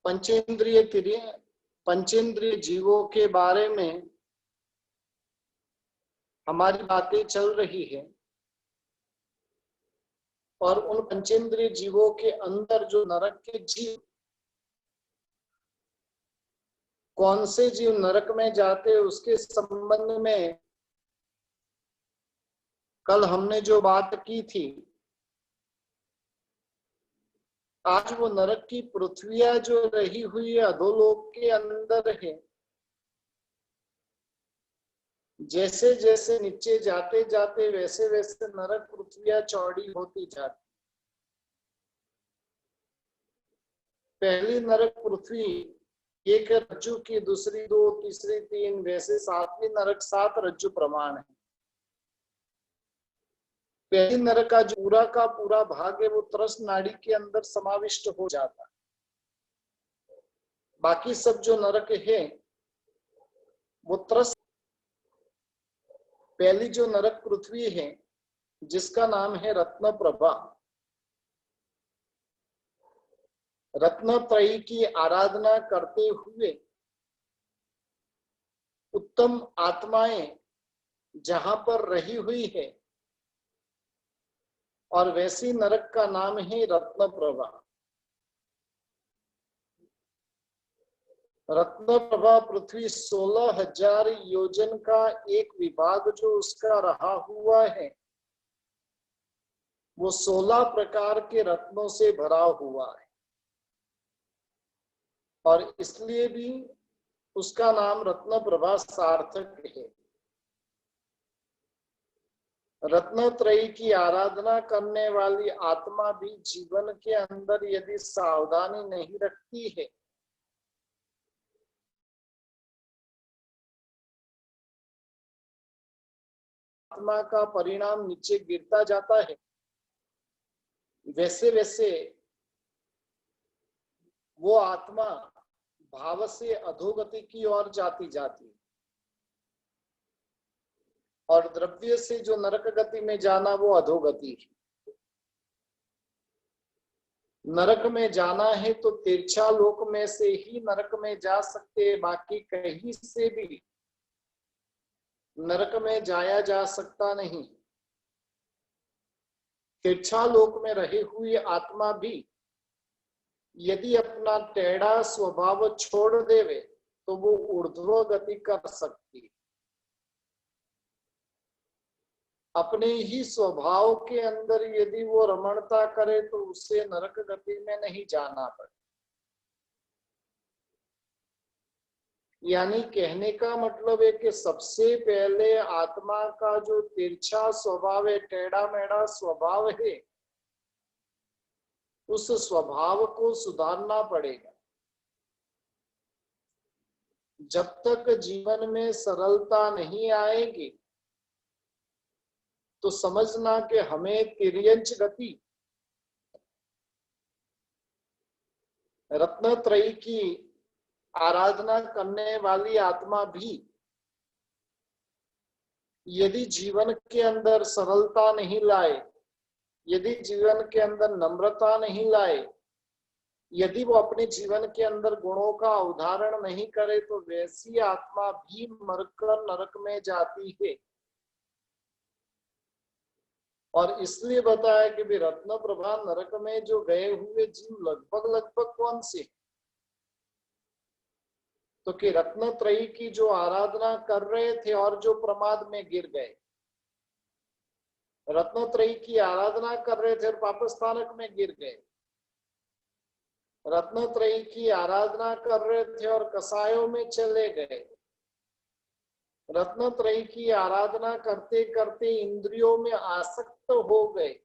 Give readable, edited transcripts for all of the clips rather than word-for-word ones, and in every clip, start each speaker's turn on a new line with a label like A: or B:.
A: पंचेंद्रिय जीवों के बारे में हमारी बातें चल रही है और उन पंचेंद्रिय जीवों के अंदर जो नरक के जीव, कौन से जीव नरक में जाते उसके संबंध में कल हमने जो बात की थी। आज वो नरक की पृथ्वियां जो रही हुई है अधोलोक के अंदर है, जैसे जैसे नीचे जाते जाते वैसे वैसे नरक पृथ्वियां चौड़ी होती जाती। पहली नरक पृथ्वी एक रज्जु की, दूसरी 2, तीसरी 3, वैसे 7वीं नरक 7 रज्जु प्रमाण है। पहली नरक का जो पूरा का पूरा भाग है वो त्रस नाड़ी के अंदर समाविष्ट हो जाता है। बाकी सब जो नरक है वो त्रस। पहली जो नरक पृथ्वी है जिसका नाम है रत्नप्रभा, रत्नत्रयी की आराधना करते हुए उत्तम आत्माएं जहां पर रही हुई है, और वैसी नरक का नाम है रत्नप्रभा। रत्नप्रभा पृथ्वी 16,000 योजन का एक विभाग जो उसका रहा हुआ है, वो 16 प्रकार के रत्नों से भरा हुआ है, और इसलिए भी उसका नाम रत्नप्रभा सार्थक है। रत्नत्रयी की आराधना करने वाली आत्मा भी जीवन के अंदर यदि सावधानी नहीं रखती है आत्मा का परिणाम नीचे गिरता जाता है, वैसे वैसे वो आत्मा भाव से अधोगति की ओर जाती जाती, और द्रव्य से जो नरक गति में जाना वो अधोगति है। नरक में जाना है तो तिरछा लोक में से ही नरक में जा सकते हैं, बाकी कहीं से भी नरक में जाया जा सकता नहीं। तिरछा लोक में रही हुई आत्मा भी यदि अपना टेढ़ा स्वभाव छोड़ देवे तो वो ऊर्ध्व गति कर सकती है। अपने ही स्वभाव के अंदर यदि वो रमणता करे तो उसे नरक गति में नहीं जाना पड़े। यानी कहने का मतलब है कि सबसे पहले आत्मा का जो तिरछा स्वभाव है, टेढ़ा मेढ़ा स्वभाव है, उस स्वभाव को सुधारना पड़ेगा। जब तक जीवन में सरलता नहीं आएगी तो समझना कि हमें तिर्यंच गति, रत्नत्रयी की आराधना करने वाली आत्मा भी यदि जीवन के अंदर सरलता नहीं लाए, यदि जीवन के अंदर नम्रता नहीं लाए, यदि वो अपने जीवन के अंदर गुणों का उदाहरण नहीं करे तो वैसी आत्मा भी मरकर नरक में जाती है। और इसलिए बताया कि भी रत्नप्रभा नरक में जो गए हुए जीव लगभग लगभग कौन से, तो कि रत्नत्रयी की जो आराधना कर रहे थे और जो प्रमाद में गिर गए, रत्नत्रयी की आराधना कर रहे थे और पापस्थानक में गिर गए, रत्नत्रयी की आराधना कर रहे थे और कसायों में चले गए, रत्नत्रयी की आराधना करते करते इंद्रियों में आसक्त हो गए,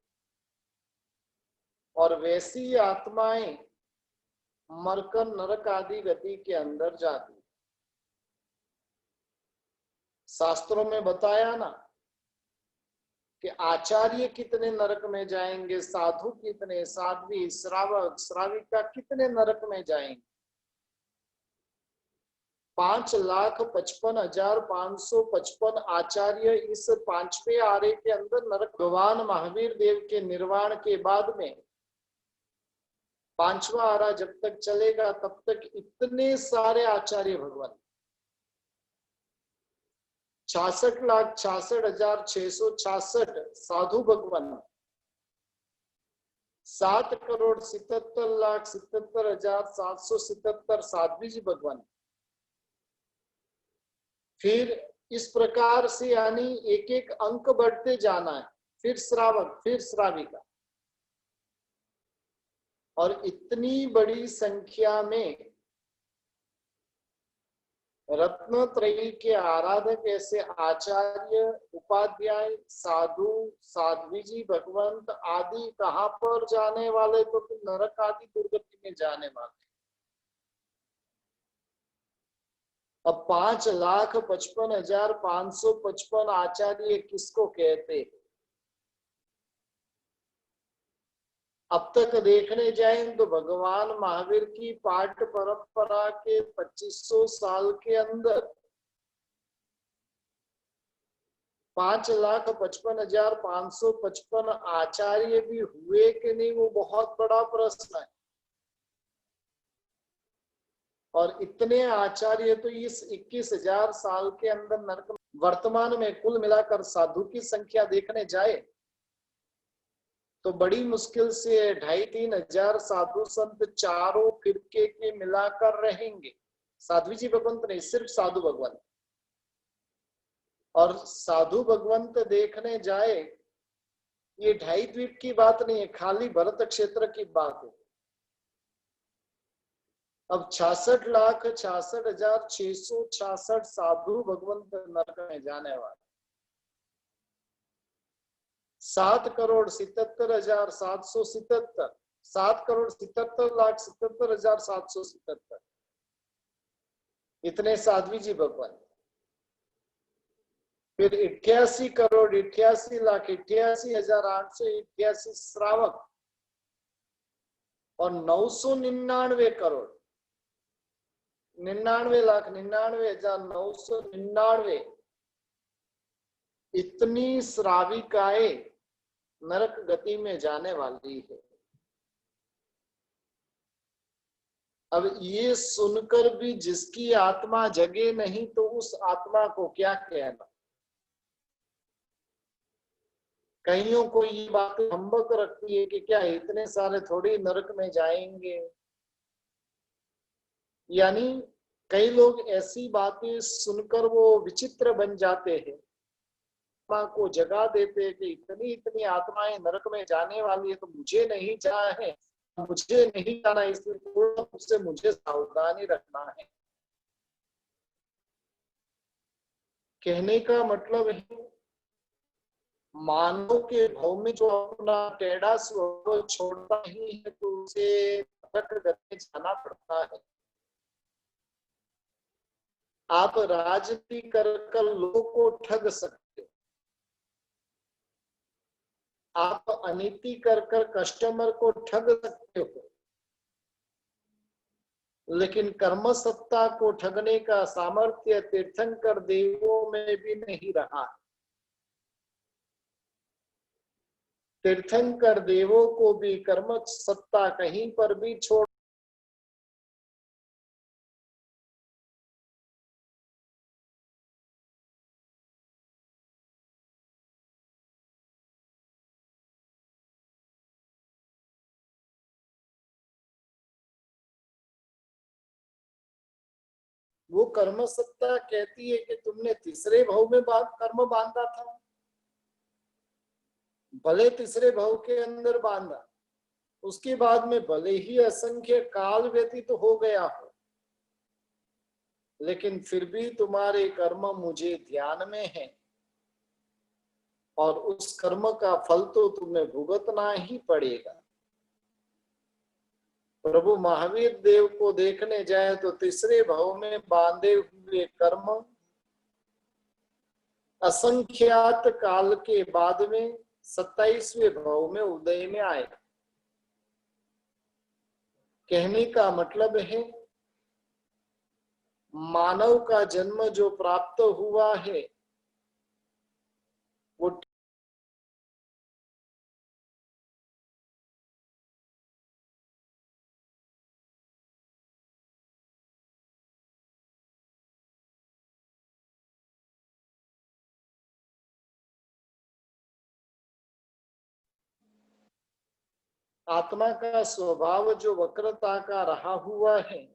A: और वैसी आत्माएं मरकर नरक आदि गति के अंदर जाती। शास्त्रों में बताया ना कि आचार्य कितने नरक में जाएंगे, साधु कितने, साध्वी, श्रावक, श्राविका कितने नरक में जाएंगे। 5,55,555 आचार्य इस 5वें आरे के अंदर नरक। भगवान महावीर देव के निर्वाण के बाद में पांचवा आरा जब तक चलेगा तब तक इतने सारे आचार्य भगवान, 66,66,666 साधु भगवान, 7,77,77,777 साध्वी जी भगवान। फिर इस प्रकार से यानी एक एक अंक बढ़ते जाना है, फिर श्रावक, फिर श्राविका, और इतनी बड़ी संख्या में रत्नत्रयी के आराधक ऐसे आचार्य, उपाध्याय, साधु, साध्वी जी, भगवंत आदि कहां पर जाने वाले, तो फिर नरक आदि दुर्गति में जाने वाले। अब 5,55,555 आचार्य किसको कहते हैं? अब तक देखने जाएं तो भगवान महावीर की पाठ परंपरा के 2500 साल के अंदर 5,55,555 आचार्य भी हुए कि नहीं, वो बहुत बड़ा प्रश्न है। और इतने आचार्य तो इस 21,000 साल के अंदर नरक। वर्तमान में कुल मिलाकर साधु की संख्या देखने जाए तो बड़ी मुश्किल से 2,500-3 हजार साधु संत चारों फिरके के मिलाकर रहेंगे। साध्वी जी भगवंत नहीं, सिर्फ साधु भगवंत। और साधु भगवंत देखने जाए, ये 2.5 द्वीप की बात नहीं है, खाली भरत क्षेत्र की बात है। अब 66,66,666 साधु भगवंत नरक में जाने वाले, 7,77,777, 7,77,77,777 इतने साध्वी जी भगवान। फिर 88,88,88,888 श्रावक और 999 करोड़ 99,99,999 इतनी श्राविकाएं नरक गति में जाने वाली है। अब ये सुनकर भी जिसकी आत्मा जगे नहीं तो उस आत्मा को क्या कहना। कईयों को ये बात हम्बक रखती है कि क्या इतने सारे थोड़ी नरक में जाएंगे। यानी कई लोग ऐसी बातें सुनकर वो विचित्र बन जाते हैं, आत्मा को जगा देते हैं कि इतनी इतनी आत्माएं नरक में जाने वाली है तो मुझे नहीं जाना है, मुझे नहीं जाना, इसलिए पूर्ण रूप से मुझे सावधानी रखना है। कहने का मतलब है मानव के भाव में जो अपना टेढ़ा स्वभाव छोड़ता ही है तो उसे नरक गति जाना पड़ता है। आप राजनीति कर लोगों को ठग सकते हो, आप अनीति कर कस्टमर को ठग सकते हो, लेकिन कर्म सत्ता को ठगने का सामर्थ्य तीर्थंकर देवों में भी नहीं रहा। तीर्थंकर देवों को भी कर्म सत्ता कहीं पर भी छोड़ वो कर्म सत्ता कहती है कि तुमने तीसरे भाव में कर्म बांधा था, भले तीसरे भाव के अंदर बांधा, उसके बाद में भले ही असंख्य काल व्यतीत तो हो गया हो, लेकिन फिर भी तुम्हारे कर्म मुझे ध्यान में है और उस कर्म का फल तो तुम्हें भुगतना ही पड़ेगा। प्रभु महावीर देव को देखने जाए तो तीसरे भाव में बांधे हुए कर्म असंख्यात काल के बाद में 27वें भाव में उदय में आए। कहने का मतलब है मानव का जन्म जो प्राप्त हुआ है वो आत्मा का स्वभाव जो वक्रता का रहा हुआ है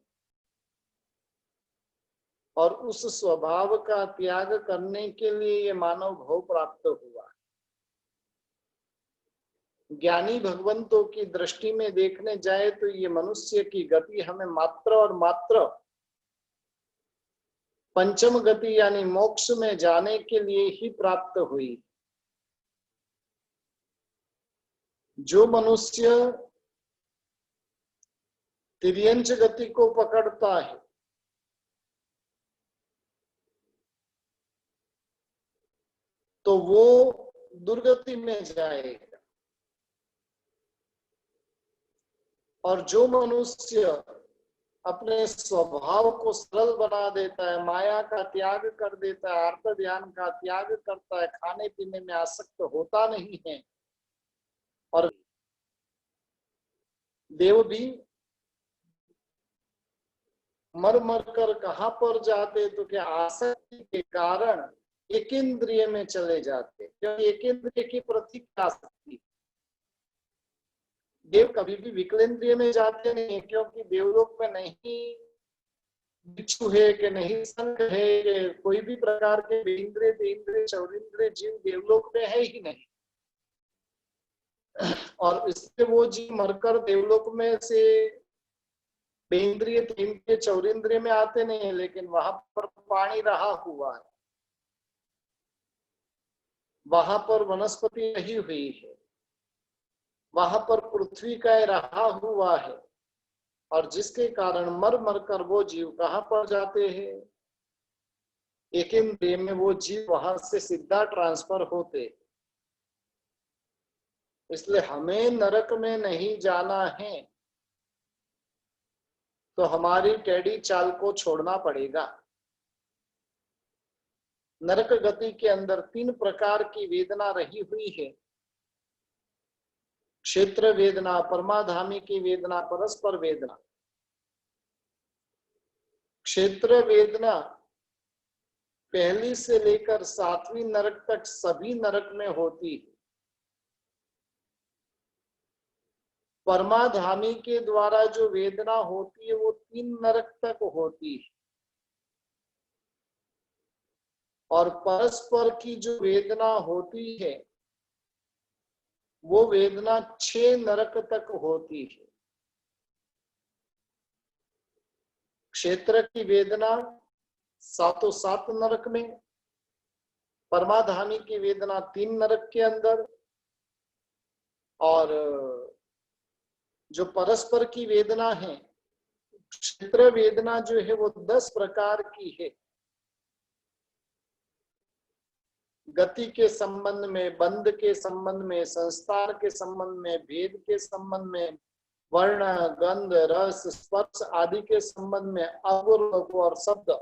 A: और उस स्वभाव का त्याग करने के लिए ये मानव भाव प्राप्त हुआ। ज्ञानी भगवंतों की दृष्टि में देखने जाए तो ये मनुष्य की गति हमें मात्र और मात्र पंचम गति यानी मोक्ष में जाने के लिए ही प्राप्त हुई। जो मनुष्य तिर्यंच गति को पकड़ता है तो वो दुर्गति में जाएगा, और जो मनुष्य अपने स्वभाव को सरल बना देता है, माया का त्याग कर देता है, अर्थ ध्यान का त्याग करता है, खाने पीने में आसक्त होता नहीं है, और देव भी मर मर कर कहां पर जाते तो क्या आसक्ति के कारण एक इंद्रिय में चले जाते, क्योंकि एक इंद्रिय की प्रति आसक्ति। देव कभी भी विकलेंद्रिय में जाते नहीं, क्योंकि देवलोक में नहीं बिच्छू है कि नहीं संख है कि कोई भी प्रकार के इंद्रिय तेंद्रिय चौरिंद्रिय जीव देवलोक में है ही नहीं, और इसलिए वो जीव मरकर देवलोक में से बेंद्रिय तेंद्रिय चौरिंद्रिय में आते नहीं है, लेकिन वहां पर पानी रहा हुआ है, वहां पर वनस्पति रही हुई है, वहां पर पृथ्वी का रहा हुआ है, और जिसके कारण मर मर कर वो जीव कहां पर जाते हैं, एक इंद्रिय में वो जीव वहां से सीधा ट्रांसफर होते। इसलिए हमें नरक में नहीं जाना है तो हमारी टेढ़ी चाल को छोड़ना पड़ेगा। नरक गति के अंदर 3 प्रकार की वेदना रही हुई है, क्षेत्र वेदना, परमाधामी की वेदना, परस्पर वेदना। क्षेत्र वेदना पहली से लेकर 7वीं नरक तक सभी नरक में होती है। परमाधामी के द्वारा जो वेदना होती है वो 3 नरक तक होती है, और परस्पर की जो वेदना होती है वो वेदना 6 नरक तक होती है। क्षेत्र की वेदना 7 नरक में, परमाधामी की वेदना 3 नरक के अंदर, और जो परस्पर की वेदना है क्षेत्र वेदना जो है वो 10 प्रकार की है। गति के संबंध में, बंध के संबंध में, संस्कार के संबंध में, भेद के संबंध में, वर्ण गंध रस स्पर्श आदि के संबंध में, अपूर्व और शब्द,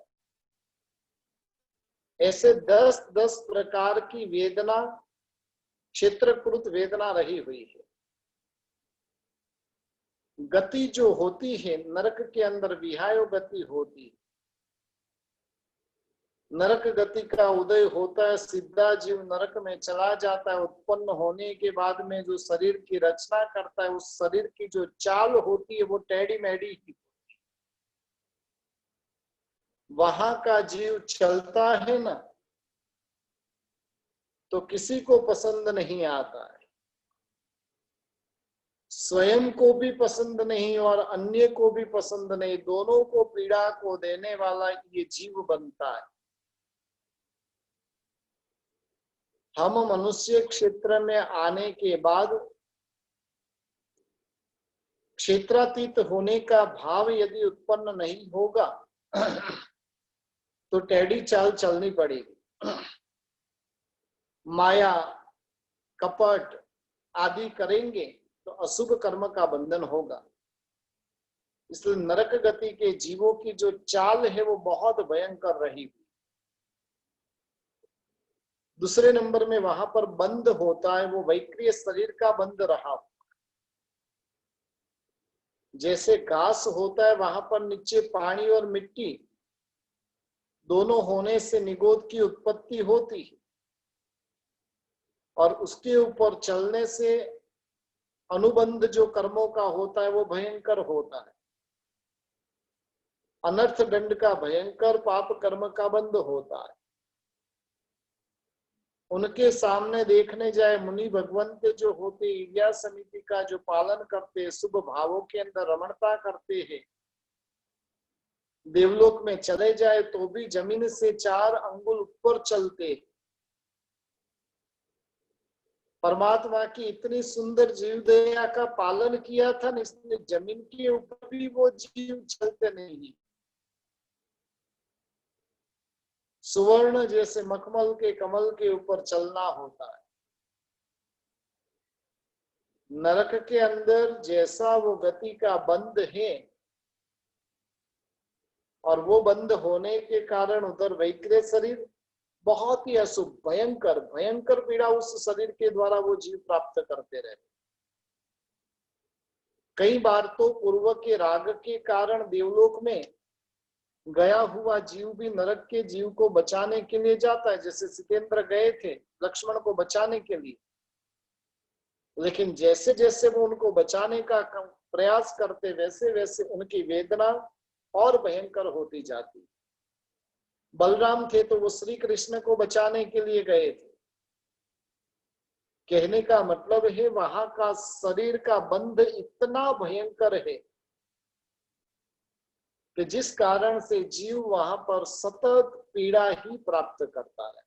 A: ऐसे 10 प्रकार की वेदना क्षेत्रकृत वेदना रही हुई है। गति जो होती है नरक के अंदर विहायो गति होती है। नरक गति का उदय होता है, सीधा जीव नरक में चला जाता है। उत्पन्न होने के बाद में जो शरीर की रचना करता है उस शरीर की जो चाल होती है वो टेढ़ी मेढ़ी ही। वहां का जीव चलता है ना तो किसी को पसंद नहीं आता है, स्वयं को भी पसंद नहीं और अन्य को भी पसंद नहीं, दोनों को पीड़ा को देने वाला ये जीव बनता है। हम मनुष्य क्षेत्र में आने के बाद क्षेत्रातीत होने का भाव यदि उत्पन्न नहीं होगा तो टेढ़ी चाल चलनी पड़ेगी। माया कपट आदि करेंगे तो अशुभ कर्म का बंधन होगा। इसलिए नरक गति के जीवों की जो चाल है वो बहुत भयंकर रही। दूसरे नंबर में वहां पर बंध होता है वो वैक्रिय शरीर का बंध रहा। जैसे घास होता है वहां पर नीचे पानी और मिट्टी दोनों होने से निगोद की उत्पत्ति होती है, और उसके ऊपर चलने से अनुबंध जो कर्मों का होता है वो भयंकर होता है। अनर्थ दंड का भयंकर पाप कर्म का बंध होता है। उनके सामने देखने जाए मुनि भगवंत जो होते, या समिति का जो पालन करते, शुभ भावों के अंदर रमणता करते हैं, देवलोक में चले जाए तो भी जमीन से 4 अंगुल ऊपर चलते। परमात्मा की इतनी सुंदर जीव दया का पालन किया था, इसलिए जमीन के ऊपर भी वो जीव चलते नहीं। सुवर्ण जैसे मखमल के कमल के ऊपर चलना होता है। नरक के अंदर जैसा वो गति का बंध है, और वो बंद होने के कारण उधर वैग्रे शरीर बहुत ही अशुभ, भयंकर भयंकर पीड़ा उस शरीर के द्वारा वो जीव प्राप्त करते रहे। कई बार तो पूर्व के राग के कारण देवलोक में गया हुआ जीव भी नरक के जीव को बचाने के लिए जाता है। जैसे सीतेंद्र गए थे लक्ष्मण को बचाने के लिए, लेकिन जैसे जैसे वो उनको बचाने का प्रयास करते, वैसे वैसे उनकी वेदना और भयंकर होती जाती। बलराम थे तो वो श्री कृष्ण को बचाने के लिए गए थे। कहने का मतलब है वहां का शरीर का बंध इतना भयंकर है कि जिस कारण से जीव वहां पर सतत पीड़ा ही प्राप्त करता है।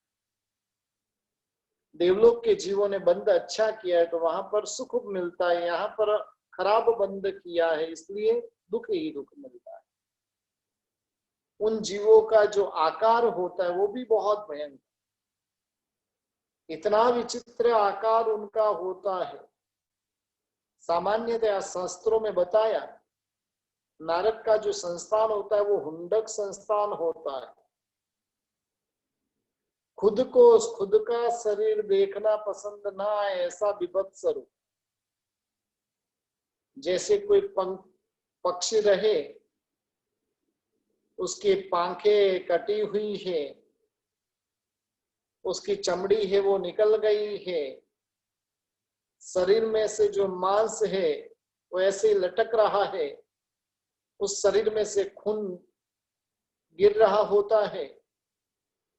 A: देवलोक के जीवों ने बंध अच्छा किया है तो वहां पर सुख मिलता है, यहाँ पर खराब बंध किया है इसलिए दुख ही दुख मिलता है। उन जीवों का जो आकार होता है वो भी बहुत भयंकर, इतना विचित्र आकार उनका होता है। सामान्यतया शास्त्रों में बताया, नरक का जो संस्थान होता है वो हुंडक संस्थान होता है। खुद का शरीर देखना पसंद ना आए ऐसा विभत्स रूप। जैसे कोई पक्षी रहे, उसकी पांखें कटी हुई है, उसकी चमड़ी है वो निकल गई है, शरीर में से जो मांस है वो ऐसे लटक रहा है, उस शरीर में से खून गिर रहा होता है,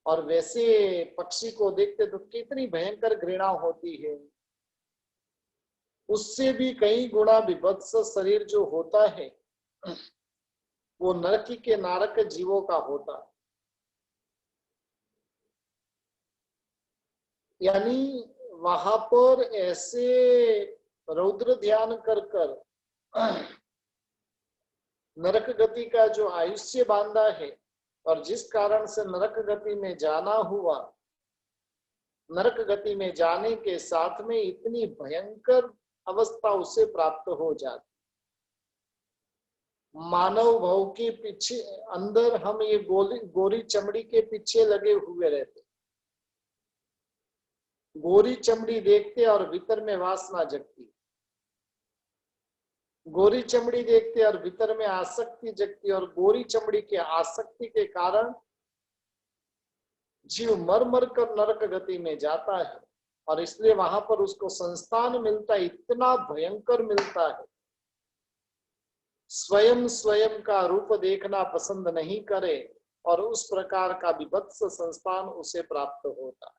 A: और वैसे पक्षी को देखते तो कितनी भयंकर घृणा होती है। उससे भी कई गुना विभत्स शरीर जो होता है वो नरक के नारक जीवों का होता है। यानी वहां पर ऐसे रौद्र ध्यान कर नरक गति का जो आयुष्य बांधा है, और जिस कारण से नरक गति में जाना हुआ, नरक गति में जाने के साथ में इतनी भयंकर अवस्था उसे प्राप्त हो जाती। मानव भाव के पीछे अंदर हम ये गोरी चमड़ी के पीछे लगे हुए रहते, गोरी चमड़ी देखते और भीतर में वासना जगती, गोरी चमड़ी देखते और भीतर में आसक्ति जगती, और गोरी चमड़ी के आसक्ति के कारण जीव मर मर कर नरक गति में जाता है। और इसलिए वहां पर उसको संस्थान मिलता है, इतना भयंकर मिलता है, स्वयं स्वयं का रूप देखना पसंद नहीं करे, और उस प्रकार का विभत्स संस्थान उसे प्राप्त होता है।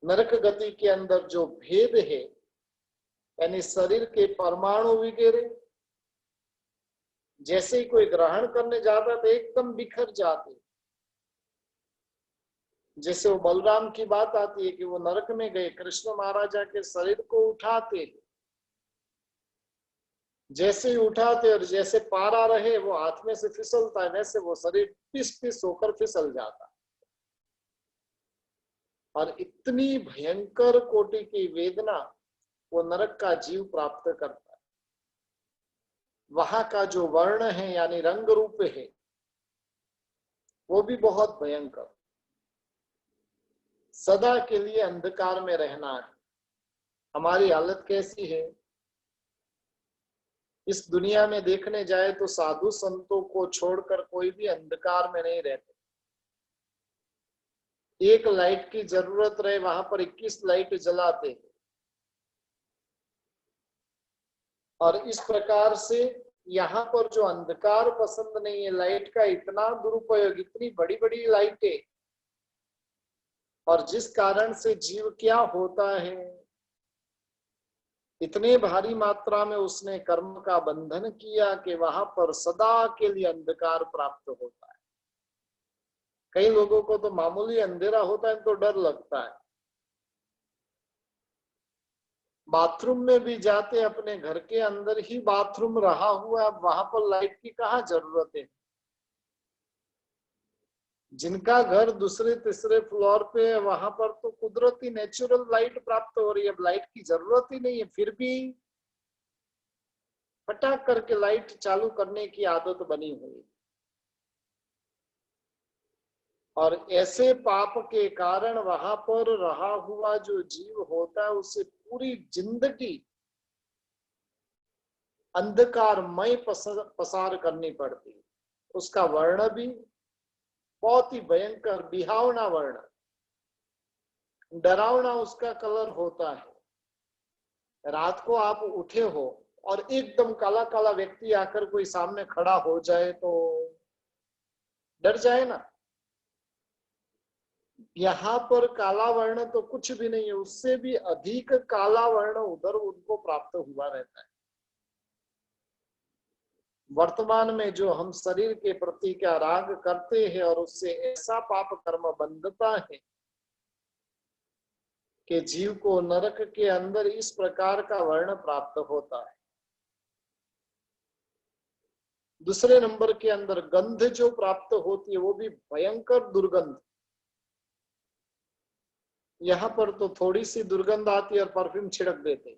A: नरक गति के अंदर जो भेद है, यानी शरीर के परमाणु वगैरह जैसे ही कोई ग्रहण करने जाता तो एकदम बिखर जाते। जैसे वो बलराम की बात आती है कि वो नरक में गए, कृष्ण महाराजा के शरीर को उठाते, जैसे ही उठाते और जैसे पारा रहे वो हाथ में से फिसलता है, वैसे वो शरीर पिस पिस होकर फिसल जाता। और इतनी भयंकर कोटि की वेदना वो नरक का जीव प्राप्त करता है। वहां का जो वर्ण है यानी रंग रूप है वो भी बहुत भयंकर। सदा के लिए अंधकार में रहना है। हमारी हालत कैसी है इस दुनिया में देखने जाए तो साधु संतों को छोड़कर कोई भी अंधकार में नहीं रहते। एक लाइट की जरूरत रहे वहां पर 21 लाइट जलाते हैं। और इस प्रकार से यहाँ पर जो अंधकार पसंद नहीं है, लाइट का इतना दुरुपयोग, इतनी बड़ी बड़ी लाइटें, और जिस कारण से जीव क्या होता है, इतने भारी मात्रा में उसने कर्म का बंधन किया कि वहां पर सदा के लिए अंधकार प्राप्त होता है। कई लोगों को तो मामूली अंधेरा होता है तो डर लगता है, बाथरूम में भी जाते, अपने घर के अंदर ही बाथरूम रहा हुआ, अब वहां पर लाइट की कहाँ जरूरत है। जिनका घर दूसरे तीसरे फ्लोर पे है वहां पर तो कुदरती नेचुरल लाइट प्राप्त हो रही है, अब लाइट की जरूरत ही नहीं है, फिर भी फटाक करके लाइट चालू करने की आदत बनी हुई। और ऐसे पाप के कारण वहां पर रहा हुआ जो जीव होता है उसे पूरी जिंदगी अंधकारमय पसार करनी पड़ती है। उसका वर्ण भी बहुत ही भयंकर, बिहावना वर्ण, डरावना उसका कलर होता है। रात को आप उठे हो और एकदम काला काला व्यक्ति आकर कोई सामने खड़ा हो जाए तो डर जाए ना। यहाँ पर काला वर्ण तो कुछ भी नहीं है, उससे भी अधिक काला वर्ण उधर उनको प्राप्त हुआ रहता है। वर्तमान में जो हम शरीर के प्रति क्या राग करते हैं और उससे ऐसा पाप कर्म बंधता है कि जीव को नरक के अंदर इस प्रकार का वर्ण प्राप्त होता है। दूसरे नंबर के अंदर गंध जो प्राप्त होती है वो भी भयंकर दुर्गंध। यहाँ पर तो थोड़ी सी दुर्गंध आती है और परफ्यूम छिड़क देते हैं।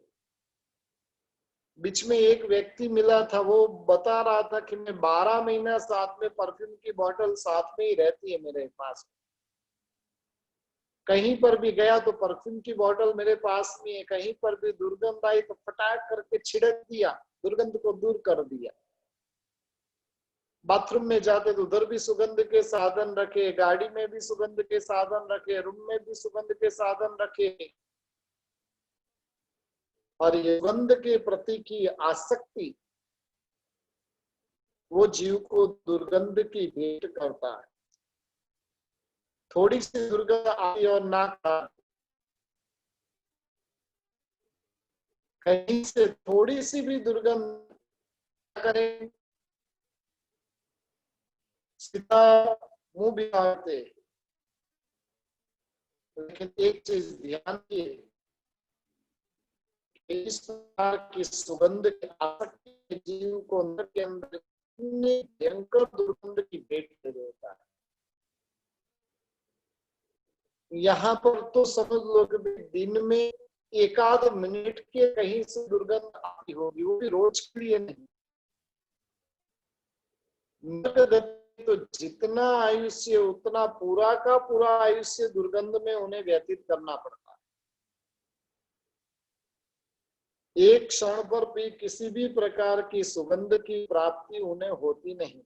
A: बीच में एक व्यक्ति मिला था, वो बता रहा था कि मैं 12 महीना साथ में परफ्यूम की बोतल साथ में ही रहती है मेरे पास, कहीं पर भी गया तो परफ्यूम की बोतल मेरे पास में है, कहीं पर भी दुर्गंध आई तो फटाक करके छिड़क दिया, दुर्गंध को दूर कर दिया। बाथरूम में जाते तो उधर भी सुगंध के साधन रखे, गाड़ी में भी सुगंध के साधन रखे, रूम में भी सुगंध के साधन रखे। और ये सुगंध के प्रति की आसक्ति वो जीव को दुर्गंध की भेंट करता है। थोड़ी सी दुर्गंध आई और नाक, कहीं से थोड़ी सी भी दुर्गंध करें सीधा मुंह भी आते। लेकिन एक चीज ध्यान दिए, इस प्रकार की सुगंध की आसक्ति जीव को अंदर के अंदर इतनी भयंकर दुर्गंध की भेंट दे देता है। यहाँ पर तो समझ लो कि दिन में एक आध मिनट के कहीं से दुर्गंध आती होगी, वो भी रोज के लिए नहीं। तो जितना आयुष्य उतना पूरा का पूरा आयुष्य दुर्गंध में उन्हें व्यतीत करना पड़ता है। एक क्षण पर भी किसी भी प्रकार की सुगंध की प्राप्ति उन्हें होती नहीं।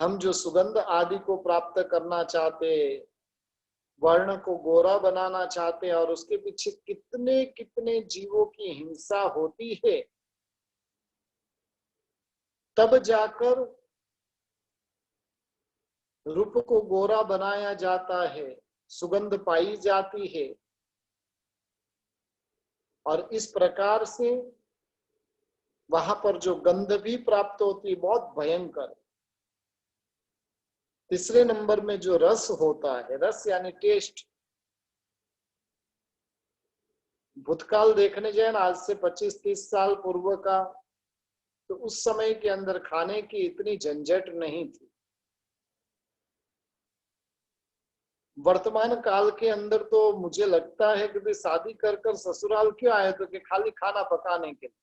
A: हम जो सुगंध आदि को प्राप्त करना चाहते, वर्ण को गोरा बनाना चाहते, और उसके पीछे कितने कितने जीवों की हिंसा होती है, तब जाकर रूप को गोरा बनाया जाता है, सुगंध पाई जाती है। और इस प्रकार से वहां पर जो गंध भी प्राप्त होती है बहुत भयंकर। तीसरे नंबर में जो रस होता है, रस यानी टेस्ट, भूतकाल देखने जाए ना, आज से 25-30 साल पूर्व का, तो उस समय के अंदर खाने की इतनी झंझट नहीं थी। वर्तमान काल के अंदर तो मुझे लगता है कि शादी कर कर ससुराल क्यों आए, तो कि खाली खाना पकाने के लिए।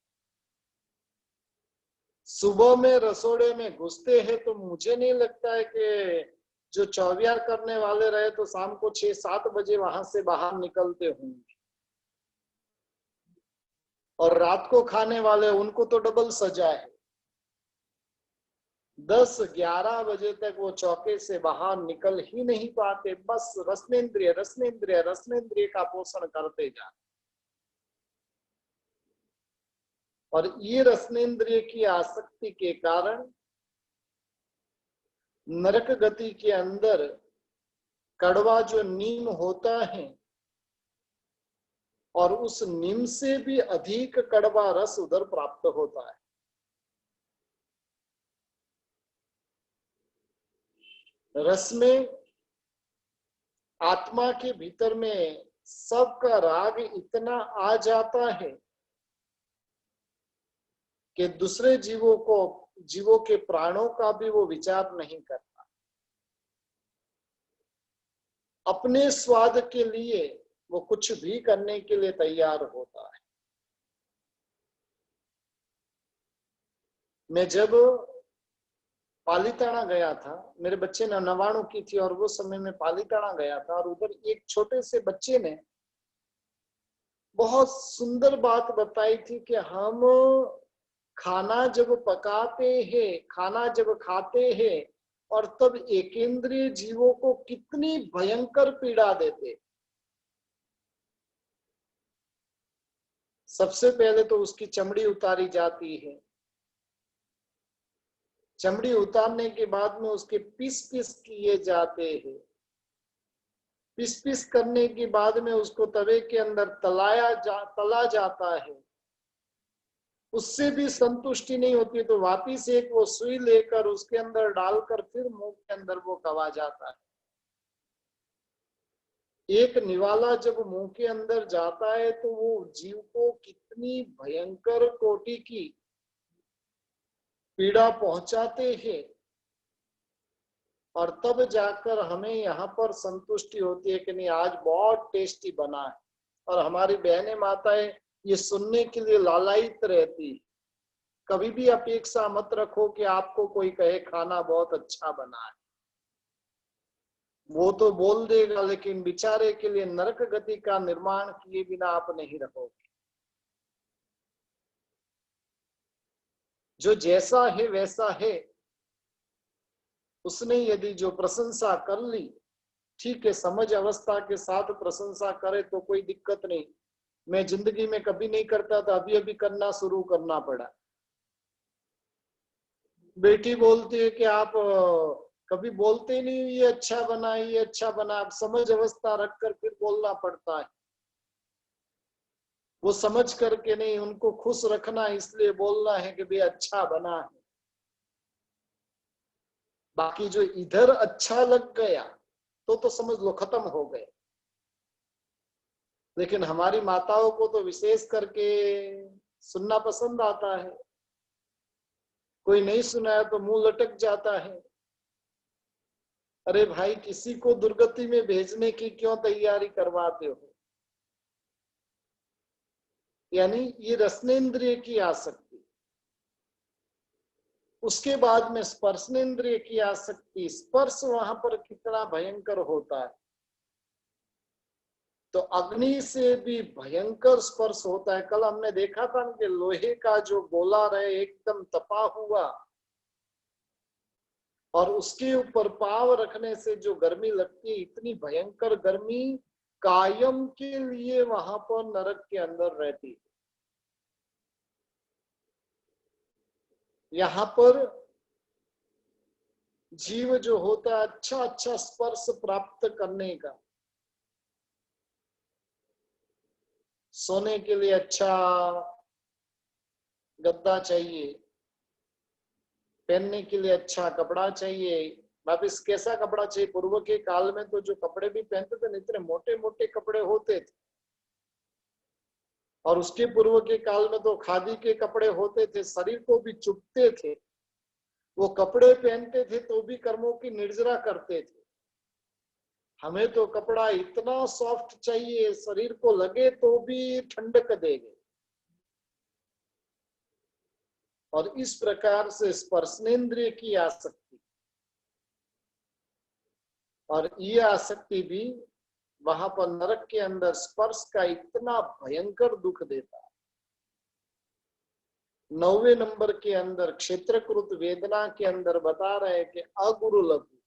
A: सुबह में रसोड़े में घुसते हैं तो मुझे नहीं लगता है कि जो चौवियार करने वाले रहे तो शाम को 6-7 बजे वहां से बाहर निकलते होंगे, और रात को खाने वाले उनको तो डबल सजा है। 10-11 बजे तक वो चौके से बाहर निकल ही नहीं पाते, बस रसनेन्द्रिय रसनेन्द्रिय रसनेन्द्रिय का पोषण करते जा। और ये रसनेन्द्रिय की आसक्ति के कारण नरक गति के अंदर कड़वा जो नीम होता है और उस नीम से भी अधिक कड़वा रस उधर प्राप्त होता है। रस में आत्मा के भीतर में सबका राग इतना आ जाता है कि दूसरे जीवों के प्राणों का भी वो विचार नहीं करता। अपने स्वाद के लिए वो कुछ भी करने के लिए तैयार होता है। मैं जब पालीताना गया था, मेरे बच्चे ने नवाणु की थी और वो समय में पालीताना गया था, और उधर एक छोटे से बच्चे ने बहुत सुंदर बात बताई थी कि हम खाना जब पकाते हैं, खाना जब खाते हैं और तब एकेंद्रीय जीवों को कितनी भयंकर पीड़ा देते। सबसे पहले तो उसकी चमड़ी उतारी जाती है, चमड़ी उतारने के बाद में उसके पीस पीस किए जाते हैं, पीस पीस करने के बाद में उसको तवे के अंदर तला जाता है। उससे भी संतुष्टि नहीं होती तो वापिस एक वो सुई लेकर उसके अंदर डालकर फिर मुंह के अंदर वो कवा जाता है। एक निवाला जब मुंह के अंदर जाता है तो वो जीव को कितनी भयंकर कोटि की पीड़ा पहुंचाते हैं, और तब जाकर हमें यहाँ पर संतुष्टि होती है कि नहीं आज बहुत टेस्टी बना है। और हमारी बहनें माताएं ये सुनने के लिए लालायित रहती है। कभी भी अपेक्षा मत रखो कि आपको कोई कहे खाना बहुत अच्छा बना है, वो तो बोल देगा, लेकिन बेचारे के लिए नरक गति का निर्माण किए बिना आप नहीं रहोगे। जो जैसा है वैसा है, उसने यदि जो प्रशंसा कर ली ठीक है, समझ अवस्था के साथ प्रशंसा करे तो कोई दिक्कत नहीं। मैं जिंदगी में कभी नहीं करता था, अभी अभी करना शुरू करना पड़ा। बेटी बोलती है कि आप कभी बोलते नहीं ये अच्छा बना, ये अच्छा बना। आप समझ अवस्था रखकर फिर बोलना पड़ता है। वो समझ करके नहीं, उनको खुश रखना इसलिए बोलना है कि भाई अच्छा बना है। बाकी जो इधर अच्छा लग गया तो समझ लो खत्म हो गए। लेकिन हमारी माताओं को तो विशेष करके सुनना पसंद आता है, कोई नहीं सुनाया तो मुंह लटक जाता है। अरे भाई, किसी को दुर्गति में भेजने की क्यों तैयारी करवाते हो? यानी ये रसनेन्द्रिय की आसक्ति। उसके बाद में स्पर्शनेन्द्रिय की आसक्ति। स्पर्श वहां पर कितना भयंकर होता है, तो अग्नि से भी भयंकर स्पर्श होता है। कल हमने देखा था कि लोहे का जो गोला रहे एकदम तपा हुआ, और उसके ऊपर पाव रखने से जो गर्मी लगती है, इतनी भयंकर गर्मी कायम के लिए वहां पर नरक के अंदर रहती है। यहाँ पर जीव जो होता है अच्छा अच्छा स्पर्श प्राप्त करने का, सोने के लिए अच्छा गद्दा चाहिए, पहनने के लिए अच्छा कपड़ा चाहिए। वापिस कैसा कपड़ा चाहिए? पूर्व के काल में तो जो कपड़े भी पहनते थे इतने मोटे मोटे कपड़े होते थे, और उसके पूर्व के काल में तो खादी के कपड़े होते थे, शरीर को भी चुभते थे। वो कपड़े पहनते थे तो भी कर्मों की निर्जरा करते थे। हमें तो कपड़ा इतना सॉफ्ट चाहिए, शरीर को लगे तो भी ठंडक देगे। और इस प्रकार से स्पर्शनेन्द्रिय की आसक्ति, और ये आसक्ति भी वहां पर नरक के अंदर स्पर्श का इतना भयंकर दुख देता है। 9वें नंबर के अंदर क्षेत्रकृत वेदना के अंदर बता रहे हैं कि अगुरु लघु,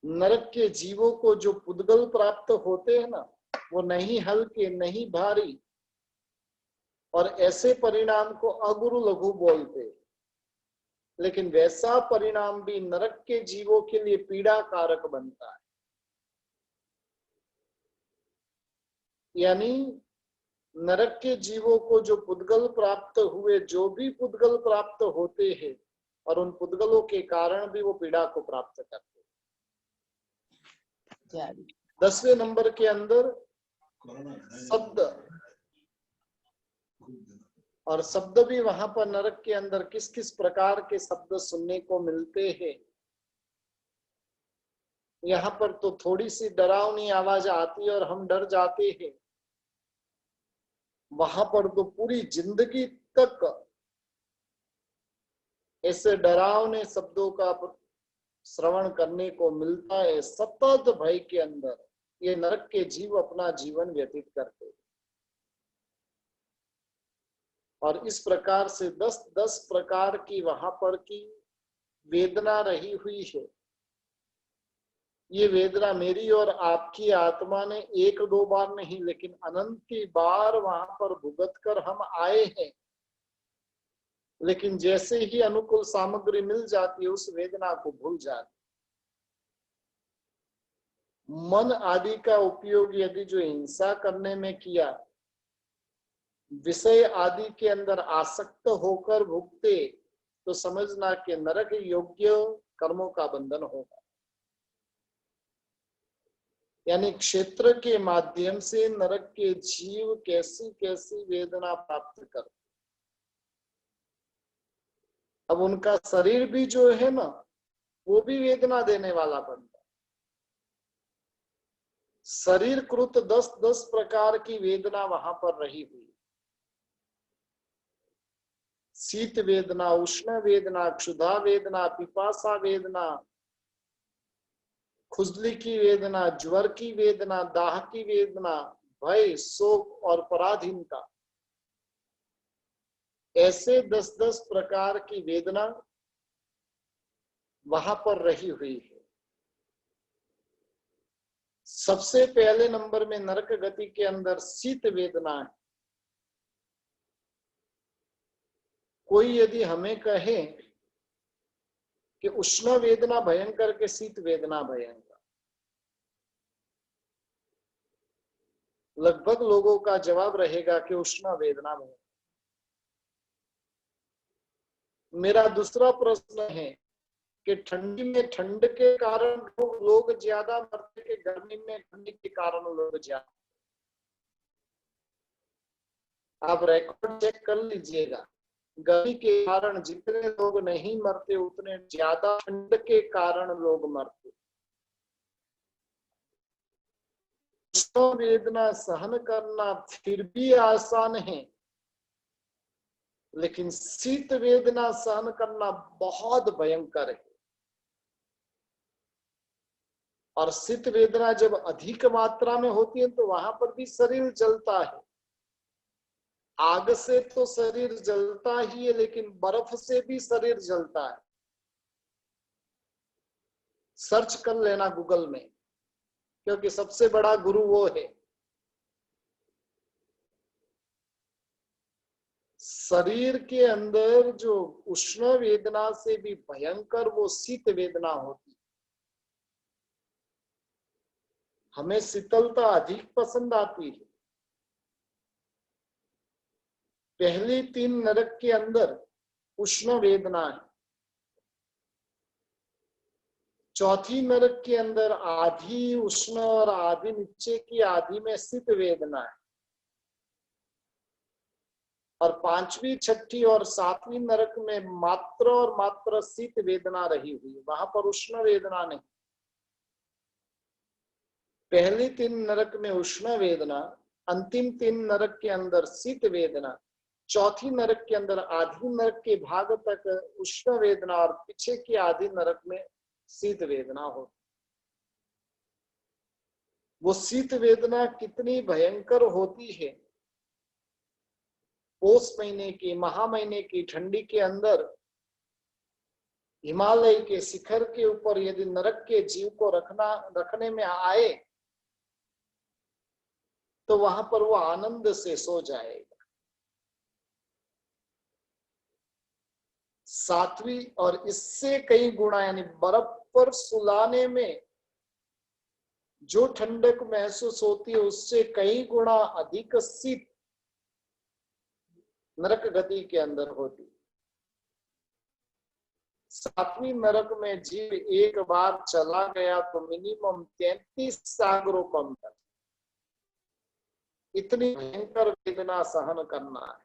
A: नरक के जीवों को जो पुद्गल प्राप्त होते हैं ना, वो नहीं हल्के नहीं भारी, और ऐसे परिणाम को अगुरु लघु बोलते, लेकिन वैसा परिणाम भी नरक के जीवों के लिए पीड़ा कारक बनता है। यानी नरक के जीवों को जो पुद्गल प्राप्त हुए, जो भी पुद्गल प्राप्त होते हैं, और उन पुद्गलों के कारण भी वो पीड़ा को प्राप्त करते हैं। 10वें नंबर के अंदर शब्द, और शब्द भी वहां पर नरक के अंदर किस किस प्रकार के शब्द सुनने को मिलते हैं। यहाँ पर तो थोड़ी सी डरावनी आवाज आती है और हम डर जाते हैं, वहां पर तो पूरी जिंदगी तक ऐसे डरावने शब्दों का श्रवण करने को मिलता है। सतत भय के अंदर ये नरक के जीव अपना जीवन व्यतीत करते हैं। और इस प्रकार से 10-10 प्रकार की वहां पर की वेदना रही हुई है। ये वेदना मेरी और आपकी आत्मा ने 1-2 बार नहीं, लेकिन अनंती बार वहां पर भुगत कर हम आए हैं। लेकिन जैसे ही अनुकूल सामग्री मिल जाती है, उस वेदना को भूल जाती। मन आदि का उपयोग यदि जो हिंसा करने में किया, विषय आदि के अंदर आसक्त होकर भुगते, तो समझना कि नरक योग्य कर्मों का बंधन होगा। यानी क्षेत्र के माध्यम से नरक के जीव कैसी कैसी वेदना प्राप्त करते। अब उनका शरीर भी जो है ना, वो भी वेदना देने वाला बनता। शरीर कृत 10-10 प्रकार की वेदना वहां पर रही हुई। शीत वेदना, उष्ण वेदना, क्षुधा वेदना, पिपासा वेदना, खुजली की वेदना, ज्वर की वेदना, दाह की वेदना, भय, शोक और पराधीनता, ऐसे 10-10 प्रकार की वेदना वहां पर रही हुई है। सबसे पहले नंबर में नरक गति के अंदर शीत वेदना है। कोई यदि हमें कहे कि उष्ण वेदना भयंकर के शीत वेदना भयंकर, लगभग लोगों का जवाब रहेगा कि उष्ण वेदना भयंकर। मेरा दूसरा प्रश्न है कि ठंडी में ठंड के कारण लोग ज्यादा मरते कि गर्मी में ठंडी के कारण लोग ज्यादा? आप रिकॉर्ड चेक कर लीजिएगा। गर्मी के कारण जितने लोग नहीं मरते, उतने ज्यादा ठंड के कारण लोग मरते। वेदना सहन करना फिर भी आसान है, लेकिन शीत वेदना सहन करना बहुत भयंकर है। और शीत वेदना जब अधिक मात्रा में होती है, तो वहां पर भी शरीर जलता है। आग से तो शरीर जलता ही है, लेकिन बर्फ से भी शरीर जलता है। सर्च कर लेना गूगल में, क्योंकि सबसे बड़ा गुरु वो है। शरीर के अंदर जो उष्ण वेदना से भी भयंकर वो शीत वेदना होती है। हमें शीतलता अधिक पसंद आती है। पहली 3 नरक के अंदर उष्ण वेदना है। चौथी नरक के अंदर आधी उष्ण और आधी नीचे की आधी में शीत वेदना है। और 5वीं, 6ठी और 7वीं नरक में मात्र और मात्र शीत वेदना रही हुई, वहां पर उष्ण वेदना नहीं। पहली 3 नरक में उष्ण वेदना, अंतिम 3 नरक के अंदर शीत वेदना, चौथी नरक के अंदर आधी नरक के भाग तक उष्ण वेदना और पीछे की आधी नरक में शीत वेदना हो। वो शीत वेदना कितनी भयंकर होती है। पौष महीने की, महा महीने की ठंडी के अंदर हिमालय के शिखर के ऊपर यदि नरक के जीव को रखने में आए, तो वहां पर वो आनंद से सो जाएगा। सातवीं और इससे कई गुना यानी बर्फ पर सुलाने में जो ठंडक महसूस होती है उससे कई गुना अधिक शीत नरक गति के अंदर होती। सातवीं नरक में जीव एक बार चला गया तो मिनिमम 33 सागरों कम तक इतनी भयंकर वेदना सहन करना है।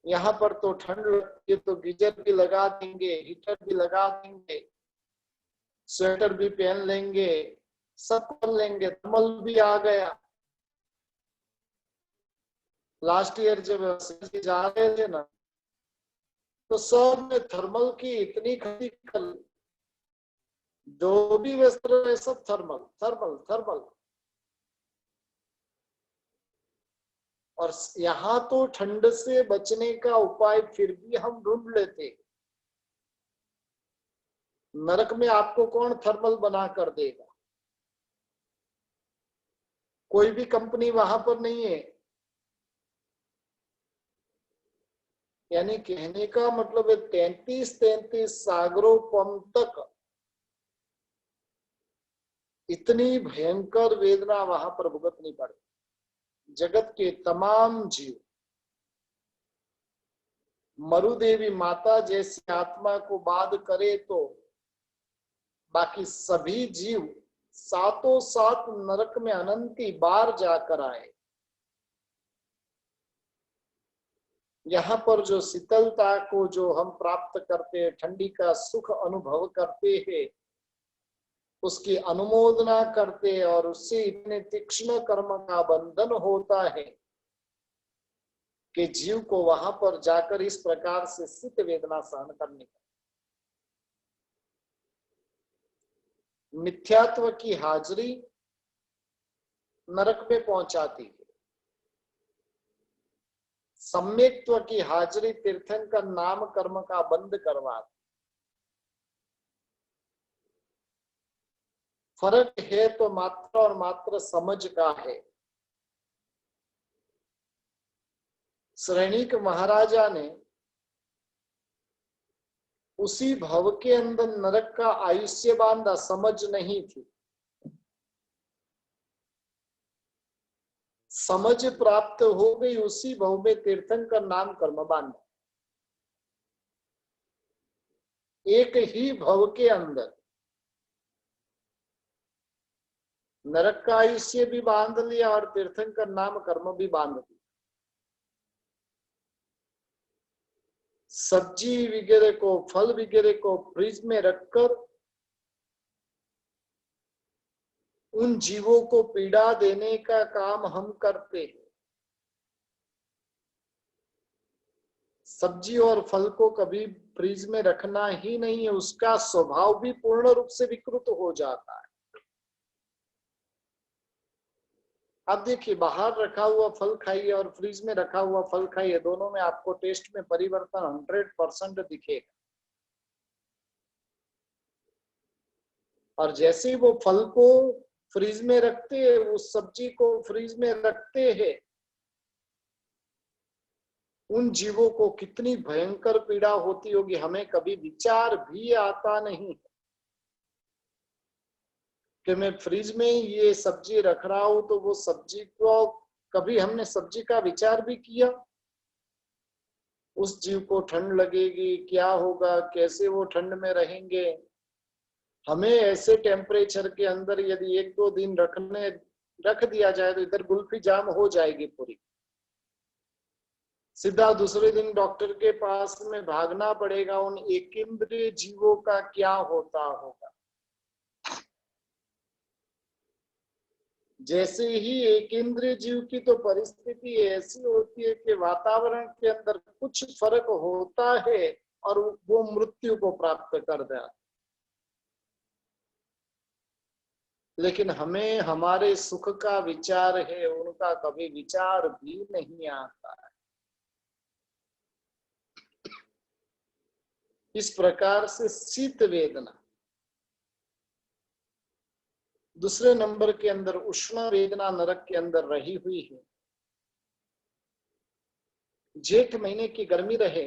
A: यहाँ पर तो ठंड लगती है तो गीजर भी लगा देंगे, हीटर भी लगा देंगे, स्वेटर भी पहन लेंगे, सब कर लेंगे। थर्मल भी आ गया। लास्ट ईयर जब जा रहे थे ना तो सब ने थर्मल की इतनी खरीदी कर, जो भी वस्त्र है सब थर्मल थर्मल थर्मल। और यहाँ तो ठंड से बचने का उपाय फिर भी हम ढूंढ लेते। नरक में आपको कौन थर्मल बना कर देगा? कोई भी कंपनी वहां पर नहीं है। यानी कहने का मतलब है 33 सागरों पम तक इतनी भयंकर वेदना वहां पर भुगतनी पड़े। जगत के तमाम जीव मरुदेवी माता जैसी आत्मा को बाध करे तो बाकी सभी जीव सातों सात नरक में अनंती बार जाकर आए। यहाँ पर जो शीतलता को जो हम प्राप्त करते हैं, ठंडी का सुख अनुभव करते हैं, उसकी अनुमोदना करते और उससे इतने तीक्ष्ण कर्म का बंधन होता है कि जीव को वहां पर जाकर इस प्रकार से शीत वेदना सहन करनी है। मिथ्यात्व की हाजिरी नरक में पहुंचाती है। सम्यक्त्व की हाजिरी तीर्थंकर नाम कर्म का बंद करवाती। फर्क है तो मात्र और मात्र समझ का है। श्रेणीक महाराजा ने उसी भव के अंदर नरक का आयुष्य बांधा, समझ नहीं थी। समझ प्राप्त हो गई, उसी भव में तीर्थंकर नाम कर्म बांधा। एक ही भव के अंदर नरक का आयुष्य भी बांध लिया और तीर्थंकर नाम कर्म भी बांध लिया। सब्जी वगैरह को, फल वगैरह को फ्रिज में रखकर उन जीवों को पीड़ा देने का काम हम करते हैं। सब्जी और फल को कभी फ्रिज में रखना ही नहीं है, उसका स्वभाव भी पूर्ण रूप से विकृत हो जाता है। अब देखिए, बाहर रखा हुआ फल खाइए और फ्रिज में रखा हुआ फल खाइए, दोनों में आपको टेस्ट में परिवर्तन 100% दिखेगा। और जैसे ही वो फल को फ्रिज में रखते हैं, उस सब्जी को फ्रिज में रखते हैं, उन जीवों को कितनी भयंकर पीड़ा होती होगी, हमें कभी विचार भी आता नहीं कि मैं फ्रिज में ये सब्जी रख रहा हूं तो वो सब्जी को कभी हमने सब्जी का विचार भी किया? उस जीव को ठंड लगेगी, क्या होगा, कैसे वो ठंड में रहेंगे। हमें ऐसे टेम्परेचर के अंदर यदि 1-2 दिन रख दिया जाए तो इधर गुल्फी जाम हो जाएगी पूरी। सीधा दूसरे दिन डॉक्टर के पास में भागना पड़ेगा। उन एकेंद्रिय जीवों का क्या होता होगा। जैसे ही एकेंद्रिय जीव की तो परिस्थिति ऐसी होती है कि वातावरण के अंदर कुछ फर्क होता है और वो मृत्यु को प्राप्त कर देता। लेकिन हमें हमारे सुख का विचार है, उनका कभी विचार भी नहीं आता है। इस प्रकार से शीत वेदना। दूसरे नंबर के अंदर उष्ण वेदना नरक के अंदर रही हुई है।
B: 1 जेठ महीने की गर्मी रहे,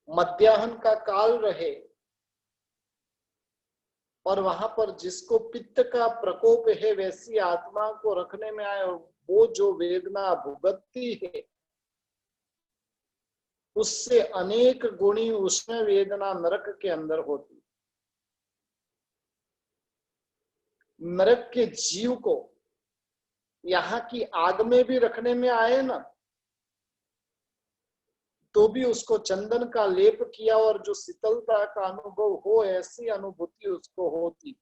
A: मध्याह्न का काल रहे और वहां पर जिसको पित्त का प्रकोप है वैसी आत्मा को रखने में आए, वो जो वेदना भुगतती है उससे अनेक गुणी उसमें वेदना नरक के अंदर होती। नरक के जीव को यहाँ की आग में भी रखने में आए ना, तो भी उसको चंदन का लेप किया और जो शीतलता का अनुभव हो, ऐसी अनुभूति उसको होती।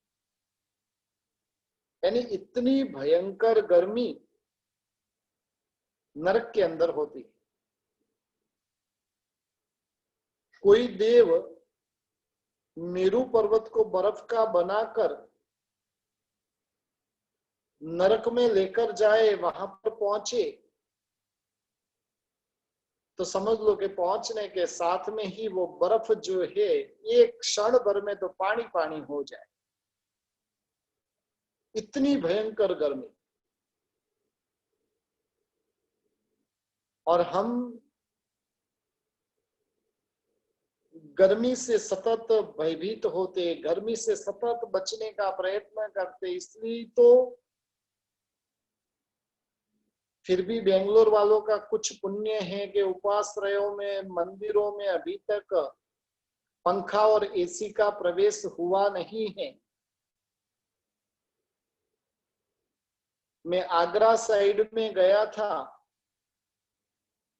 A: यानी इतनी भयंकर गर्मी नरक के अंदर होती। कोई देव मेरू पर्वत को बर्फ का बनाकर नरक में लेकर जाए, वहां पर पहुंचे तो समझ लो कि पहुंचने के साथ में ही वो बर्फ जो है एक क्षण भर में तो पानी पानी हो जाए। इतनी भयंकर गर्मी। और हम गर्मी से सतत भयभीत होते, गर्मी से सतत बचने का प्रयत्न करते, इसलिए तो फिर भी बेंगलोर वालों का कुछ पुण्य है कि उपाश्रयों में, मंदिरों में अभी तक पंखा और एसी का प्रवेश हुआ नहीं है। मैं आगरा साइड में गया था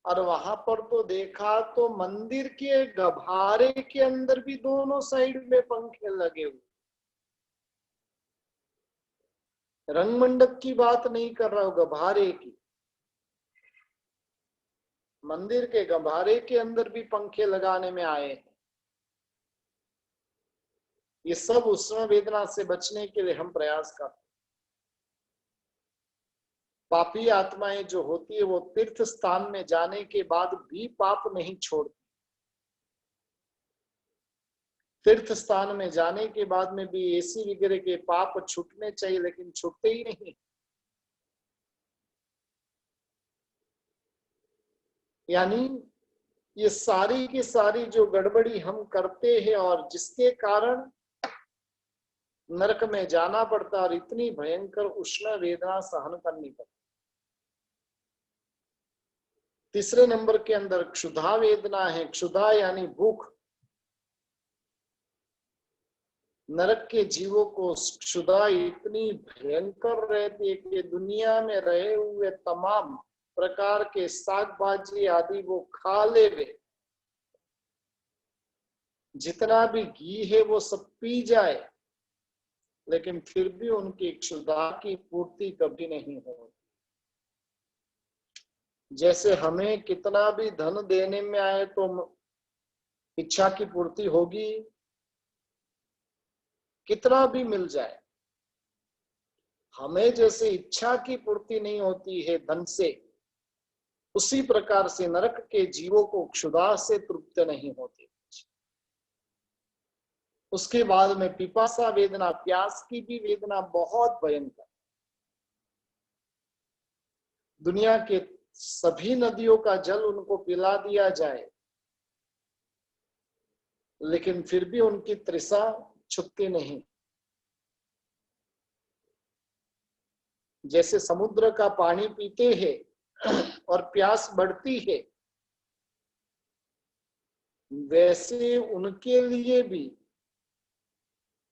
A: और वहां पर तो देखा तो मंदिर के गभारे के अंदर भी दोनों साइड में पंखे लगे हुए। रंग मंडप की बात नहीं कर रहा हूं, गभारे की। मंदिर के गभारे के अंदर भी पंखे लगाने में आए हैं। ये सब उष्ण वेदना से बचने के लिए हम प्रयास करते। पापी आत्माएं जो होती है वो तीर्थ स्थान में जाने के बाद भी पाप नहीं छोड़ती। तीर्थ स्थान में जाने के बाद में भी एसी वगैरह के पाप छूटने चाहिए, लेकिन छूटते ही नहीं। यानी ये सारी की सारी जो गड़बड़ी हम करते हैं और जिसके कारण नरक में जाना पड़ता और इतनी भयंकर उष्ण वेदना सहन करनी पड़ती। तीसरे नंबर के अंदर क्षुधा वेदना है। क्षुधा यानी भूख। नरक के जीवों को क्षुधा इतनी भयंकर रहती है कि दुनिया में रहे हुए तमाम प्रकार के साग भाजी आदि वो खा ले वे, जितना भी घी है वो सब पी जाए, लेकिन फिर भी उनकी क्षुधा की पूर्ति कभी नहीं होगी। जैसे हमें कितना भी धन देने में आए तो इच्छा की पूर्ति होगी, कितना भी मिल जाए, हमें जैसे इच्छा की पूर्ति नहीं होती है धन से, उसी प्रकार से नरक के जीवों को क्षुधा से तृप्त नहीं होती। उसके बाद में पिपासा वेदना, प्यास की भी वेदना बहुत भयंकर। दुनिया के सभी नदियों का जल उनको पिला दिया जाए, लेकिन फिर भी उनकी तृषा छुपती नहीं। जैसे समुद्र का पानी पीते हैं और प्यास बढ़ती है, वैसे उनके लिए भी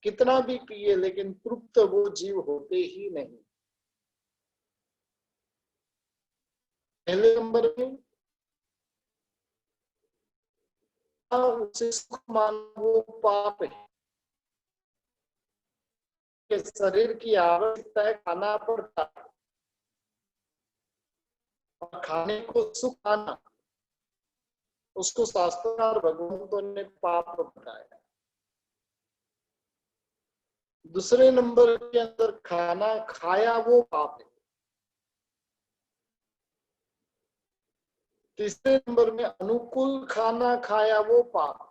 A: कितना भी पिए लेकिन तृप्त वो जीव होते ही नहीं। पहले नंबर में उसे सुख मानना वो पाप है। कि शरीर की आवश्यकता है, खाना पड़ता है, और खाने को सुख मानना उसको शास्त्रकार भगवंतों ने पाप बताया। दूसरे नंबर के अंदर खाना खाया वो पाप है। तीसरे नंबर में अनुकूल खाना खाया वो पाप।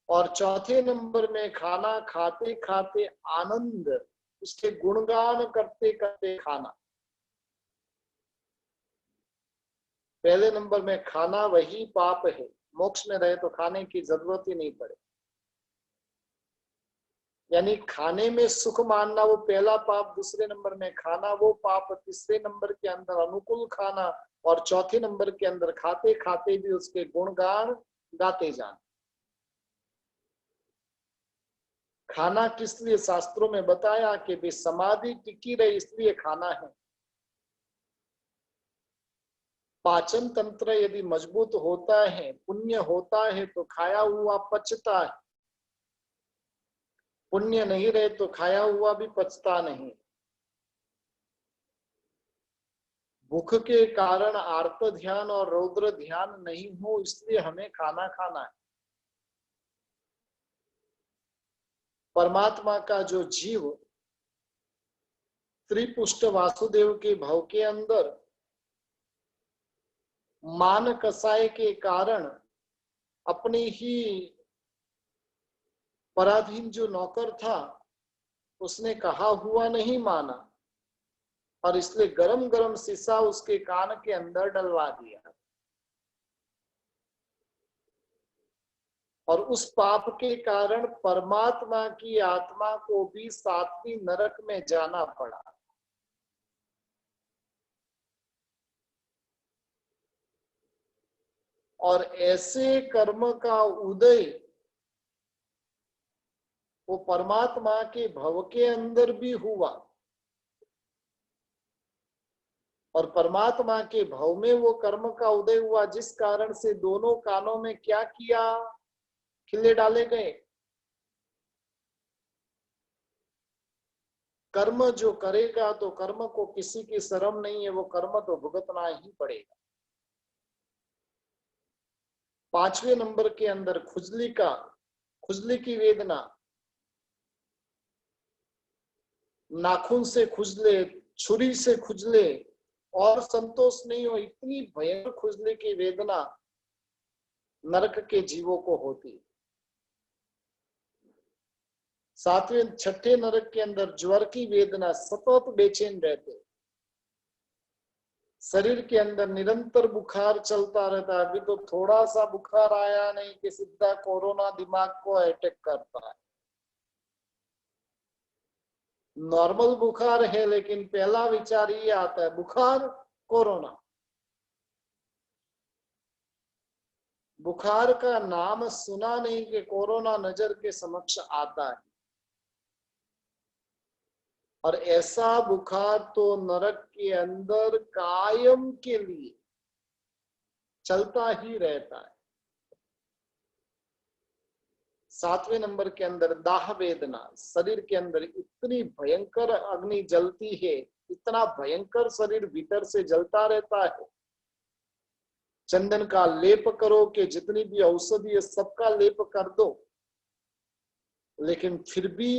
A: और चौथे नंबर में खाना खाते खाते आनंद, उसके गुणगान करते करते खाना। पहले नंबर में खाना वही पाप है, मोक्ष में रहे तो खाने की जरूरत ही नहीं पड़े। यानी खाने में सुख मानना वो पहला पाप, दूसरे नंबर में खाना वो पाप, तीसरे नंबर के अंदर अनुकूल खाना, और चौथे नंबर के अंदर खाते खाते भी उसके गुणगान गाते जाना। खाना किस लिए शास्त्रों में बताया कि भी समाधि टिकी रहे इसलिए खाना है। पाचन तंत्र यदि मजबूत होता है, पुण्य होता है तो खाया हुआ पचता है, पुण्य नहीं रहे तो खाया हुआ भी पचता नहीं। भूख के कारण आर्त ध्यान और रौद्र ध्यान नहीं हो, इसलिए हमें खाना खाना है। परमात्मा का जो जीव त्रिपुष्ट वासुदेव के भाव के अंदर मान कसाय के कारण अपने ही पराधीन जो नौकर था उसने कहा हुआ नहीं माना, और इसलिए गरम गरम शीशा उसके कान के अंदर डलवा दिया, और उस पाप के कारण परमात्मा की आत्मा को भी सातवीं नरक में जाना पड़ा। और ऐसे कर्म का उदय वो परमात्मा के भव के अंदर भी हुआ, और परमात्मा के भव में वो कर्म का उदय हुआ जिस कारण से दोनों कानों में क्या किया, खिल्ले डाले गए। कर्म जो करेगा तो कर्म को किसी की शर्म नहीं है, वो कर्म तो भुगतना ही पड़ेगा। पांचवें नंबर के अंदर खुजली की वेदना, नाखून से खुजले, छुरी से खुजले और संतोष नहीं हो, इतनी भयंकर खुजली की वेदना नरक के जीवों को होती। सातवें छठे नरक के अंदर ज्वर की वेदना, सतत बेचैन रहते, शरीर के अंदर निरंतर बुखार चलता रहता है। अभी तो थोड़ा सा बुखार आया नहीं कि सीधा कोरोना दिमाग को अटैक करता है। नॉर्मल बुखार है लेकिन पहला विचार ये आता है बुखार कोरोना। बुखार का नाम सुना नहीं कि कोरोना नजर के समक्ष आता है, और ऐसा बुखार तो नरक के अंदर कायम के लिए चलता ही रहता है। सातवें नंबर के अंदर दाह वेदना, शरीर के अंदर इतनी भयंकर अग्नि जलती है, इतना भयंकर शरीर भीतर से जलता रहता है। चंदन का लेप करो कि जितनी भी औषधि है सबका लेप कर दो, लेकिन फिर भी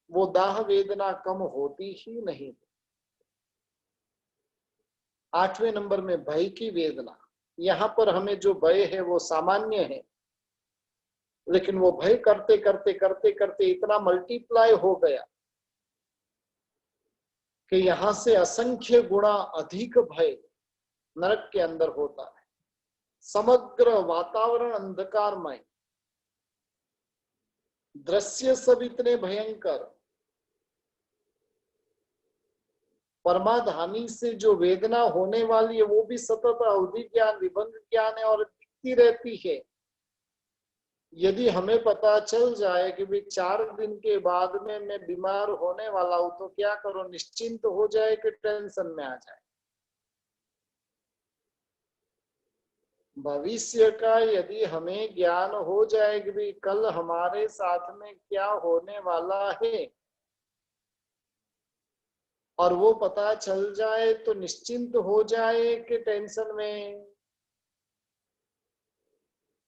A: वो दाह वेदना कम होती ही नहीं। आठवें नंबर में भय की वेदना, यहाँ पर हमें जो भय है वो सामान्य है, लेकिन वो भय करते करते करते करते इतना मल्टीप्लाई हो गया कि यहां से असंख्य गुणा अधिक भय नरक के अंदर होता है। समग्र वातावरण अंधकारमय, दृश्य सब इतने भयंकर, परमाधानी से जो वेदना होने वाली है वो भी सतत अवधि ज्ञान, विभंग ज्ञान है और दिखती रहती है। यदि हमें पता चल जाए कि भी 4 दिन के बाद में मैं बीमार होने वाला हूं तो क्या करो, निश्चिंत हो जाए कि टेंशन में आ जाए। भविष्य का यदि हमें ज्ञान हो जाए कि भी कल हमारे साथ में क्या होने वाला है और वो पता चल जाए तो निश्चिंत हो जाए कि टेंशन में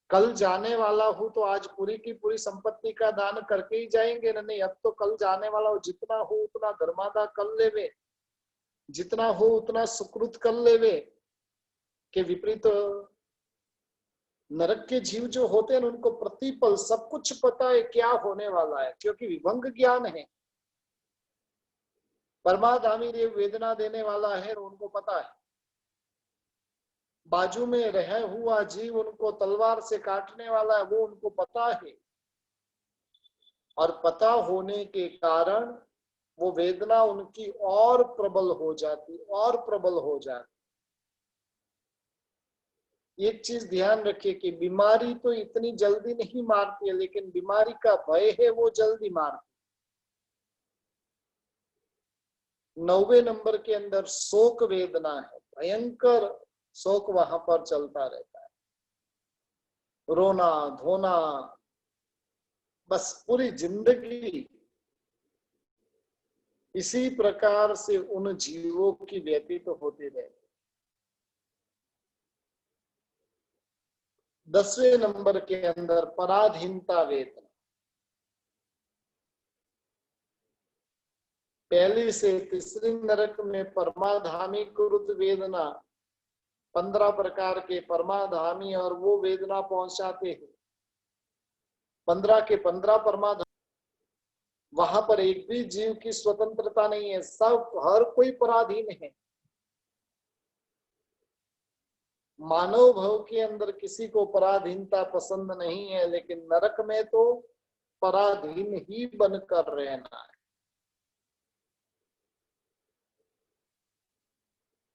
A: कल जाने वाला हूं तो आज पूरी की पूरी संपत्ति का दान करके ही जाएंगे ना। नहीं, अब तो कल जाने वाला हूं, जितना हो उतना धर्मादा कर लेवे, जितना हो उतना सुकृत कर लेवे। के विपरीत नरक के जीव जो होते हैं उनको प्रतिपल सब कुछ पता है क्या होने वाला है, क्योंकि विभंग ज्ञान है। परमाधामी देव वेदना देने वाला है, उनको पता है। बाजू में रह हुआ जीव उनको तलवार से काटने वाला है, वो उनको पता है, और पता होने के कारण वो वेदना उनकी और प्रबल हो जाती, और प्रबल हो जाती। एक चीज ध्यान रखिए कि बीमारी तो इतनी जल्दी नहीं मारती है, लेकिन बीमारी का भय है वो जल्दी मारती। 9वें नंबर के अंदर शोक वेदना है, भयंकर शोक वहां पर चलता रहता है, रोना धोना, बस पूरी जिंदगी इसी प्रकार से उन जीवों की व्यतीत तो होती रहती। 10वें नंबर के अंदर पराधीनता वेदना, पहली से तीसरी नरक में परमाधामी कुरुत वेदना, 15 प्रकार के परमाधामी और वो वेदना पहुंचाते हैं। 15 के 15 परमाधामी, वहां पर एक भी जीव की स्वतंत्रता नहीं है, सब हर कोई पराधीन है। मानव भाव के अंदर किसी को पराधीनता पसंद नहीं है, लेकिन नरक में तो पराधीन ही बनकर रहना है।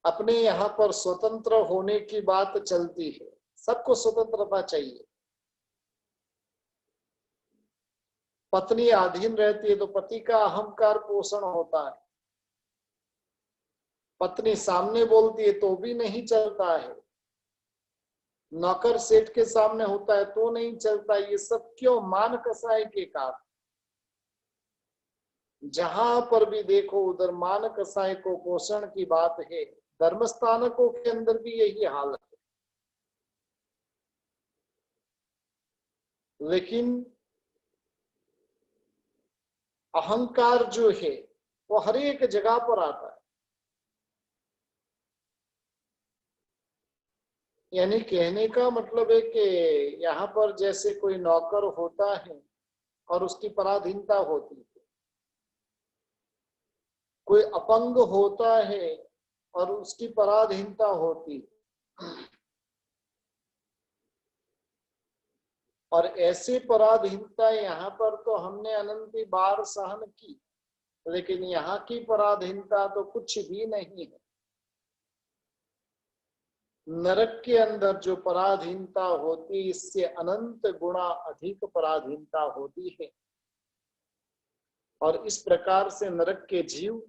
A: अपने यहाँ पर स्वतंत्र होने की बात चलती है, सबको स्वतंत्रता चाहिए। पत्नी अधीन रहती है तो पति का अहंकार पोषण होता है, पत्नी सामने बोलती है तो भी नहीं चलता है, नौकर सेठ के सामने होता है तो नहीं चलता। ये सब क्यों? मान कसाई के कारण। जहां पर भी देखो उधर मान कसाई को पोषण की बात है। धर्म स्थानकों के अंदर भी यही हाल है, लेकिन अहंकार जो है वो हर एक जगह पर आता है। यानी कहने का मतलब है कि यहाँ पर जैसे कोई नौकर होता है और उसकी पराधीनता होती है, कोई अपंग होता है और उसकी पराधीनता होती है, और ऐसी पराधीनता यहाँ पर तो हमने अनंती बार सहन की, लेकिन यहाँ की पराधीनता तो कुछ भी नहीं है। नरक के अंदर जो पराधीनता होती है, इससे अनंत गुणा अधिक पराधीनता होती है। और इस प्रकार से नरक के जीव